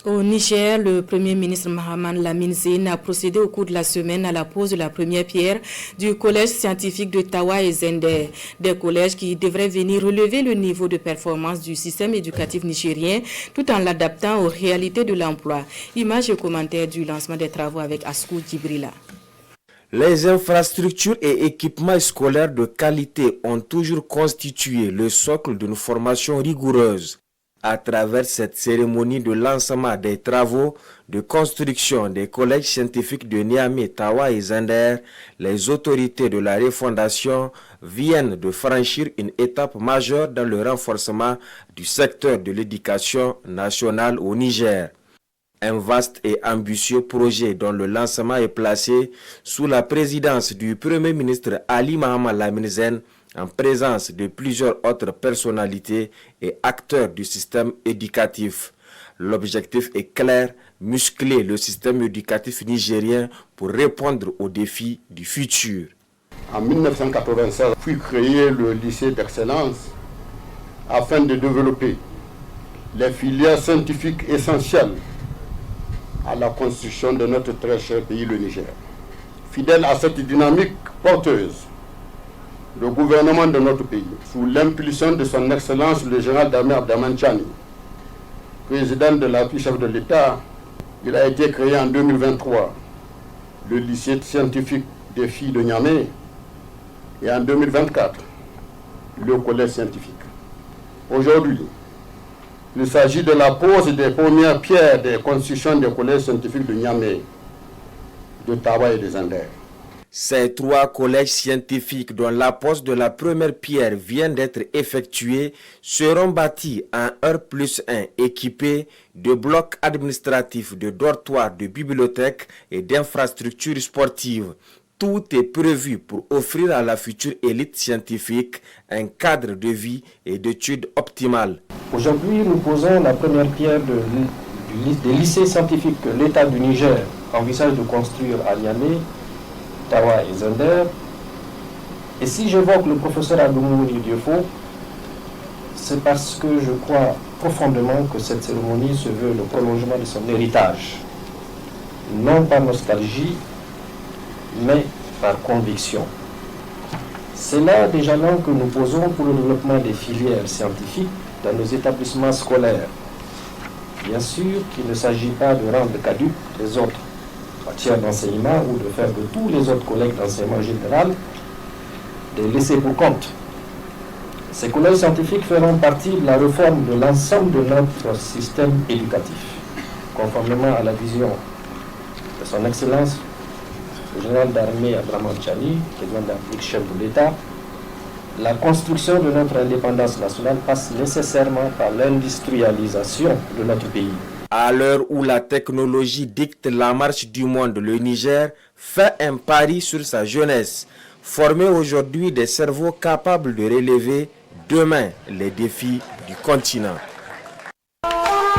Au Niger, le Premier ministre Mahaman Lamine Zeine a procédé au cours de la semaine à la pose de la première pierre du collège scientifique de Tawa et Zender, des collèges qui devraient venir relever le niveau de performance du système éducatif nigérien tout en l'adaptant aux réalités de l'emploi. Images et commentaires du lancement des travaux avec Askou Djibrila. Les infrastructures et équipements scolaires de qualité ont toujours constitué le socle d'une formation rigoureuse. À travers cette cérémonie de lancement des travaux de construction des collèges scientifiques de Niamey, Tawa et Zender, les autorités de la refondation viennent de franchir une étape majeure dans le renforcement du secteur de l'éducation nationale au Niger. Un vaste et ambitieux projet dont le lancement est placé sous la présidence du Premier ministre Ali Mahaman Lamine Zeine, en présence de plusieurs autres personnalités et acteurs du système éducatif. L'objectif est clair, muscler le système éducatif nigérien pour répondre aux défis du futur. En 1996, fut créé le lycée d'excellence afin de développer les filières scientifiques essentielles à la construction de notre très cher pays, le Niger. Fidèle à cette dynamique porteuse, le gouvernement de notre pays, sous l'impulsion de son Excellence le général d'armée Abdraman Chani, président de l'appui-chef de l'État, il a été créé en 2023 le lycée scientifique des filles de Niamey et en 2024 le collège scientifique. Aujourd'hui, il s'agit de la pose des premières pierres des constructions des collèges scientifiques de Niamey, de Tawa et de Zender. Ces trois collèges scientifiques dont la pose de la première pierre vient d'être effectuée seront bâtis en R+1 équipés de blocs administratifs, de dortoirs, de bibliothèques et d'infrastructures sportives. Tout est prévu pour offrir à la future élite scientifique un cadre de vie et d'études optimales. Aujourd'hui, nous posons la première pierre des lycées scientifiques que l'État du Niger envisage de construire à Niamey, Tawa et Zender. Et si j'évoque le professeur Abdoumouni Diofo, c'est parce que je crois profondément que cette cérémonie se veut le prolongement de son héritage. Non par nostalgie, mais par conviction. C'est là des jalons que nous posons pour le développement des filières scientifiques dans nos établissements scolaires. Bien sûr qu'il ne s'agit pas de rendre caduques les autres matières d'enseignement ou de faire de tous les autres collègues d'enseignement général des laissés pour compte. Ces collèges scientifiques feront partie de la réforme de l'ensemble de notre système éducatif, conformément à la vision de son Excellence, le général d'armée Abdraman Chani, président d'Afrique, chef de l'État. La construction de notre indépendance nationale passe nécessairement par l'industrialisation de notre pays. À l'heure où la technologie dicte la marche du monde, le Niger fait un pari sur sa jeunesse. Former aujourd'hui des cerveaux capables de relever demain les défis du continent.